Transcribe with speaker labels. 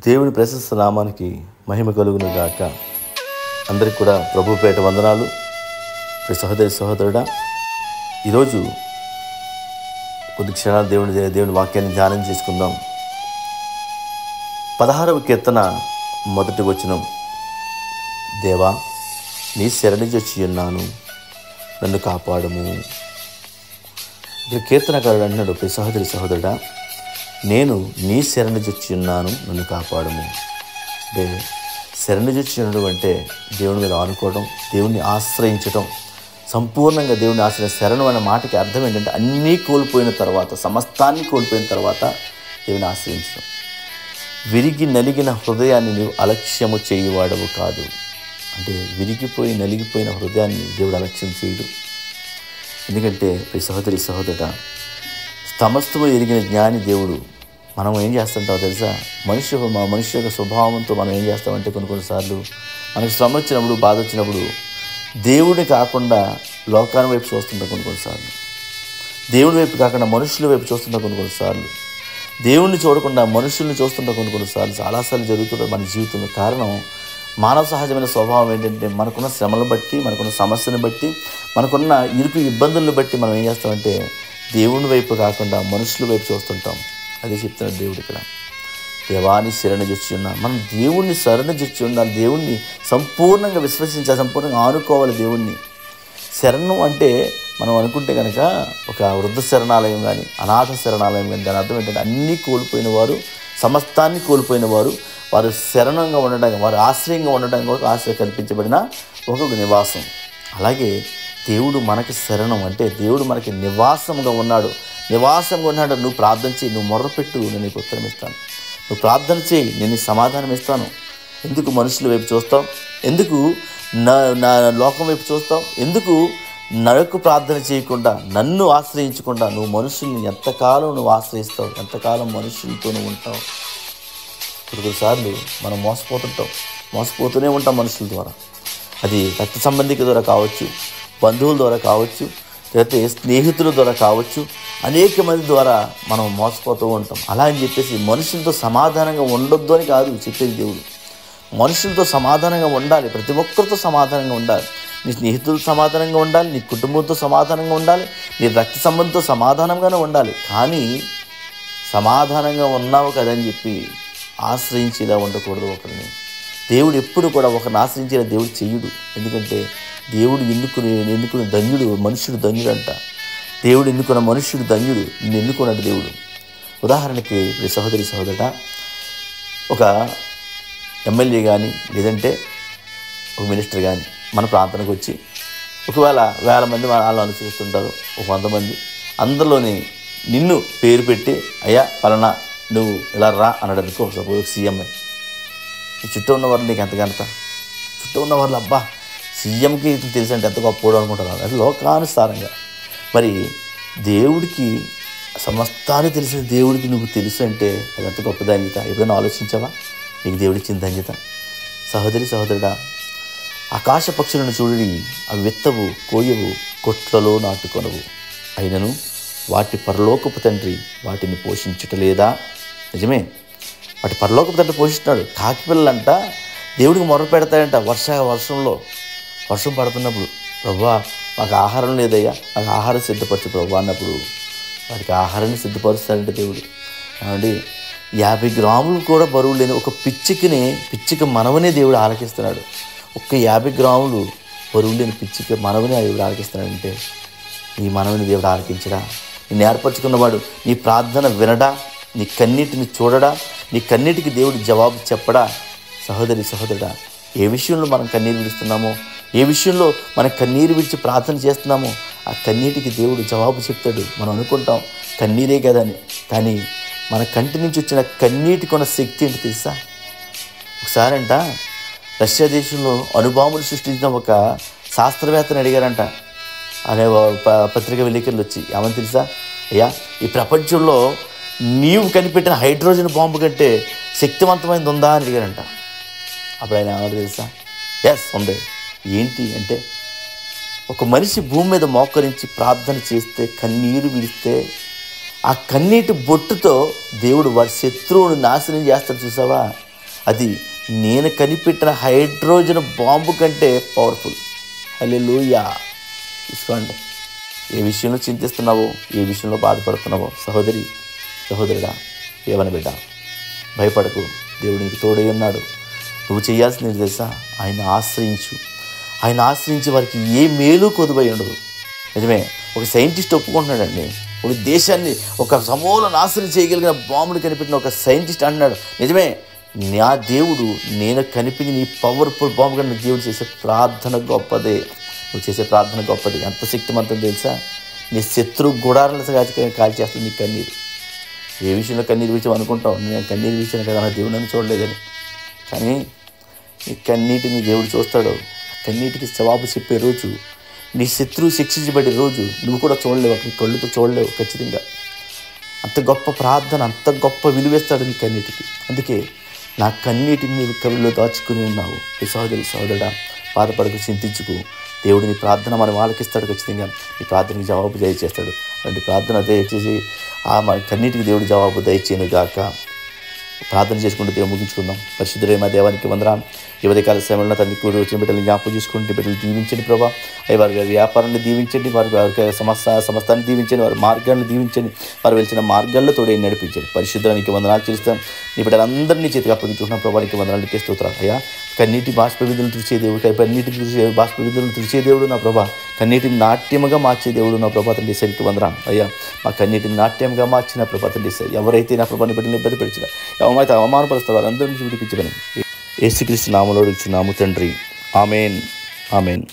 Speaker 1: దేవుని ప్రశస్త నామానికి మహిమ కలుగును గాక. అందరికి కూడా ప్రభు పేట వందనాలు. సహోదరి సహోదరుడా, ఈరోజు కొద్ది క్షణాలు దేవుని వాక్యాన్ని ధ్యానం చేసుకుందాం. 16వ కీర్తన మొదటి వచనం, దేవా నీ శరణిజొచ్చి ఉన్నాను, నన్ను కాపాడము. ఇక్కడ కీర్తనకారుడు అంటున్నాడు, సహోదరి సహోదరుడా, నేను నీ శరణిజొచ్చి ఉన్నాను, నన్ను కాపాడము. అంటే శరణిజొచ్చి ఉండడం అంటే దేవుని మీద ఆనుకోవడం, దేవుణ్ణి ఆశ్రయించడం, సంపూర్ణంగా దేవుని శరణం అనే మాటకి అర్థం ఏంటంటే అన్నీ కోల్పోయిన తర్వాత, సమస్తాన్ని కోల్పోయిన తర్వాత దేవుని ఆశ్రయించడం. విరిగి నలిగిన హృదయాన్ని నీవు అలక్ష్యము చేయువాడవు కాదు. అంటే విరిగిపోయి నలిగిపోయిన హృదయాన్ని దేవుడు అలక్ష్యం చేయడు. ఎందుకంటే సహోదరి సహోదరుడా, సమస్తము ఎరిగిన జ్ఞాని దేవుడు. మనం ఏం చేస్తుంటామో తెలుసా? మనిషి యొక్క స్వభావంతో మనం ఏం చేస్తామంటే కొన్నిసార్లు మనకు శ్రమ వచ్చినప్పుడు, బాధ వచ్చినప్పుడు దేవుడిని కాకుండా లోకాన్ని వైపు చూస్తుంటాం. కొన్నిసార్లు దేవుడి వైపు కాకుండా మనుషుల వైపు చూస్తుంటాం. కొన్నిసార్లు దేవుణ్ణి చూడకుండా మనుషుల్ని చూస్తుంటాం. కొన్నిసార్లు చాలాసార్లు జరుగుతుంటుంది మన జీవితంలో. కారణం మానవ సహజమైన స్వభావం ఏంటంటే మనకున్న శ్రమలను బట్టి, మనకున్న సమస్యను బట్టి, మనకున్న ఇరుకు ఇబ్బందులను బట్టి మనం ఏం చేస్తామంటే దేవుని వైపు కాకుండా మనుషుల వైపు చూస్తుంటాం. అదే చెప్తున్నాడు దేవుడు ఇక్కడ. దేవాని శరణిజొచ్చి ఉన్నాను. మనం దేవుణ్ణి శరణిజొచ్చి ఉండాలి. దేవుణ్ణి సంపూర్ణంగా విశ్వసించాలి, సంపూర్ణంగా ఆనుకోవాలి దేవుణ్ణి. శరణం అంటే మనం అనుకుంటే కనుక ఒక వృద్ధ శరణాలయం కానీ, అనాథ శరణాలయం కానీ, దాని అర్థం ఏంటంటే అన్నీ కోల్పోయిన వారు, సమస్తాన్ని కోల్పోయిన వారు, వారు శరణంగా ఉండడానికి, వారు ఆశ్రయంగా ఉండడానికి ఒక ఆశ్రయం కల్పించబడిన ఒక నివాసం. అలాగే దేవుడు మనకి శరణం అంటే దేవుడు మనకి నివాసంగా ఉన్నాడు. నివాసంగా ఉన్నాడు. నువ్వు ప్రార్థన చేయి, నువ్వు మొర్రపెట్టు, నేను నీకు ఉత్తరం ఇస్తాను. నువ్వు ప్రార్థన చేయి, నేను నీకు సమాధానం ఇస్తాను. ఎందుకు మనుషుల వైపు చూస్తావు? ఎందుకు నా లోకం వైపు చూస్తావు? ఎందుకు నరకు ప్రార్థన చేయకుండా, నన్ను ఆశ్రయించకుండా నువ్వు మనుషుల్ని ఎంతకాలం నువ్వు ఆశ్రయిస్తావు? ఎంతకాలం మనుషులతో నువ్వు ఉంటావు? కొన్నిసార్లు మనం మోసపోతూనే ఉంటాం మనుషుల ద్వారా. అది రక్త సంబంధికుల ద్వారా కావచ్చు, బంధువుల ద్వారా కావచ్చు, లేకపోతే స్నేహితుల ద్వారా కావచ్చు, అనేక మంది ద్వారా మనం మోసపోతూ ఉంటాం. అలా అని చెప్పేసి మనుషులతో సమాధానంగా ఉండొద్దు అని కాదు చెప్పేది దేవుడు. మనుషులతో సమాధానంగా ఉండాలి. ప్రతి ఒక్కరితో సమాధానంగా ఉండాలి. నీ స్నేహితులతో సమాధానంగా ఉండాలి, నీ కుటుంబంతో సమాధానంగా ఉండాలి, నీ రక్త సంబంధంతో సమాధానంగానే ఉండాలి. కానీ సమాధానంగా ఉన్నావు కదని చెప్పి ఆశ్రయించేలా ఉండకూడదు ఒకరిని. దేవుడు ఎప్పుడు కూడా ఒకరిని ఆశ్రయించేలా దేవుడు చెయ్యడు. ఎందుకంటే దేవుడు ఎన్నుకున్న ధన్యుడు, మనుష్యుడు ధన్యుడు అంట. దేవుడు ఎన్నుకున్న మనుష్యుడు ధన్యుడు. నిన్ను ఎన్నుకున్నాడు దేవుడు. ఉదాహరణకి సహోదరి సహోదరుడా, ఒక ఎమ్మెల్యే కానీ, లేదంటే ఒక మినిస్టర్ కానీ మన ప్రాంతానికి వచ్చి ఒకవేళ 1000 మంది వాళ్ళు అనుసరిస్తుంటారు, ఒక 100 మంది, అందరిలోని నిన్ను పేరు పెట్టి, అయ్యా పలానా నువ్వు ఇలా రా అన్నాడు అనుకో. సపోజ్ సీఎంఏ, చుట్టూ ఉన్నవారు నీకు ఎంత ఘనత, చుట్టూ ఉన్నవాళ్ళు అబ్బా సీఎంకి తెలుసు అంటే ఎంత గొప్పడు అనుకుంటున్నారు. అది లోకానుసారంగా. మరి దేవుడికి సమస్తాన్ని తెలిసిన దేవుడికి నువ్వు తెలుసు అంటే అది ఎంత గొప్ప ధన్యత. ఎప్పుడైనా ఆలోచించావా నీకు దేవుడిచ్చిన ధన్యత? సహోదరి సహోదరుడా, ఆకాశ పక్షులను చూడి, అవి విత్తవు, కోయవు, కొట్లలో నాటుకొనవు, అయినను వాటి పరలోకపు తండ్రి వాటిని పోషించుటలేదా? నిజమే, వాటి పరలోకపు తండ్రి పోషిస్తున్నాడు. కాకిపిల్లలంట దేవుడికి మొర్ర పెడతాయంట. వర్షం పడుతున్నప్పుడు, ప్రభువా మాకు ఆహారం లేదయ్యా, నాకు ఆహారం సిద్ధపరచు ప్రభు అన్నప్పుడు వాటికి ఆహారాన్ని సిద్ధపరుస్తాడంటే దేవుడు. కాబట్టి 50 గ్రాములు కూడా బరువు లేని ఒక పిచ్చిక మనవనే దేవుడు ఆలకిస్తున్నాడు. ఒక్క 50 గ్రాములు బరువు లేని పిచ్చిక మనవనే దేవుడు ఆలకిస్తున్నాడంటే నీ మనవని దేవుడు ఆలకించడా? నిన్ను ఏర్పరచుకున్నవాడు నీ ప్రార్థన వినడా? నీ కన్నీటిని చూడడా? నీ కన్నీటికి దేవుడు జవాబు చెప్పడా? సహోదరి సహోదరుడా, ఏ విషయంలో మనం కన్నీరు విడుస్తున్నామో, ఏ విషయంలో మనం కన్నీరు విడిచి ప్రార్థన చేస్తున్నామో ఆ కన్నీటికి దేవుడు జవాబు చెప్తాడు. మనం అనుకుంటాం కన్నీరే కదని, కానీ మన కంటి నుంచి వచ్చిన కన్నీటికి ఉన్న శక్తి ఏంటి తెలుసా? ఒకసారంట రష్యా దేశంలో అణుబాంబులు సృష్టించిన ఒక శాస్త్రవేత్తని అడిగారంట. అనే పత్రిక విలేకరులు వచ్చి, ఏమని తెలుసా, అయ్యా ఈ ప్రపంచంలో నీవు కనిపెట్టిన హైడ్రోజన్ బాంబు కంటే శక్తివంతమైనది ఉందా అని అడిగారంట. అప్పుడు ఆయన ఏమన్నా తెలుసా? ఎస్ ఉంది. ఏంటి అంటే, ఒక మనిషి భూమి మీద మోకరించి ప్రార్థన చేస్తే, కన్నీరు విడిస్తే, ఆ కన్నీటి బొట్టుతో దేవుడు వారి శత్రువుని నాశనం చేస్తాడు. చూసావా? అది నేను కనిపెట్టిన హైడ్రోజన్ బాంబు కంటే పవర్ఫుల్. హల్లెలూయా. తీసుకోండి. ఏ విషయంలో చింతిస్తున్నావో, ఏ విషయంలో బాధపడుతున్నావో, సహోదరి సహోదరుడా, ఏమని బిడ్డ, భయపడకు. దేవుడు నీకు తోడై ఉన్నాడు. నువ్వు చేయాల్సింది ఏంటి తెలుసా? ఆయన ఆశ్రయించు. ఆయన ఆశ్రయించే వారికి ఏ మేలు కొదువై ఉండదు. నిజమే. ఒక సైంటిస్ట్ ఒప్పుకుంటున్నాడండి, ఒక దేశాన్ని ఒక సమూల నాశనం చేయగలిగిన బాంబుని కనిపెట్టిన ఒక సైంటిస్ట్ అంటున్నాడు, నిజమే, నా దేవుడు నేను కనిపించి నీ పవర్ఫుల్ బాంబు కన్నా దేవుడు చేసే ప్రార్థన గొప్పదే. నువ్వు చేసే ప్రార్థన గొప్పది. ఎంత శక్తిమంతం తెలుసా? నీ శత్రువు గుడారాలు కాల్చేస్తుంది నీ కన్నీరు. ఏ విషయంలో కన్నీరు విషయం అనుకుంటావు, నేను కన్నీరు విషయం కదా, నా దేవుడు నన్ను చూడలేదని. కానీ నీ కన్నీటిని దేవుడు చూస్తాడు. కన్నీటికి జవాబు చెప్పే రోజు, నీ శత్రువు శిక్షించబడే రోజు నువ్వు కూడా చూడలేవు, నీ కళ్ళుతో చూడలేవు. ఖచ్చితంగా అంత గొప్ప ప్రార్థన, అంత గొప్ప విలువేస్తాడు నీ కన్నీటికి. అందుకే నా కన్నీటిని నీవు కవిలో దాచుకుని ఉన్నావు. ఈ సహోదరి సహోదరుడా, బాధపడకు, చింతించుకు. దేవుడు నీ ప్రార్థన మనం ఆలకిస్తాడు. ఖచ్చితంగా నీ ప్రార్థనకి జవాబు దయచేస్తాడు. అలాంటి ప్రార్థన దయచేసి మన కన్నీటికి దేవుడు జవాబు దయచేయను గాక. ప్రార్థన చేసుకుంటూ దేవుడు ముగించుకుందాం. పరిశుద్ధుడైన మా దేవానికి వందనాలు. ఈ ఉదయకాల సమయంలో తండ్రి కూడి వచ్చిన బిడ్డలు జ్ఞాపకం చేసుకుంటే బిడ్డలు దీవించండి ప్రభా. వారి వ్యాపారాన్ని దీవించండి, వారి సమస్తాన్ని దీవించండి, వారి మార్గాన్ని దీవించండి, వారు వెళ్చిన మార్గాల్లో తోడే నడిపించండి. పరిశుద్ధానికి వందనాలు చేస్తాం. నీ బిడ్డలందరినీ చేతికి అప్పగించుకుంటున్నాం ప్రభానికి వందనాలకి స్తోత్రాలు. అయ్యా, కన్నీటి బాష్ప విధులను తుడిచే దేవుడు, కన్నీటిని బాష్ప విధులను తుడిచే దేవుడు నా ప్రభా, కన్నీటిని నాట్యముగా మార్చే దేవుడు నా ప్రభా తండ్రి సరికి వందనాలు. అయ్యా, మా కన్నీటిని నాట్యంగా మార్చిన ప్రభా తండ్రి సరి. ఎవరైతే నా ప్రభాని బిడ్డలను ఇబ్బంది పెంచిన, ఎవరైతే అవమానపరుస్తారో వారందరినీ విడిపించమని యేసుక్రీస్తు నామములో అడుగుచున్నాము తండ్రి. ఆమేన్. ఆమేన్.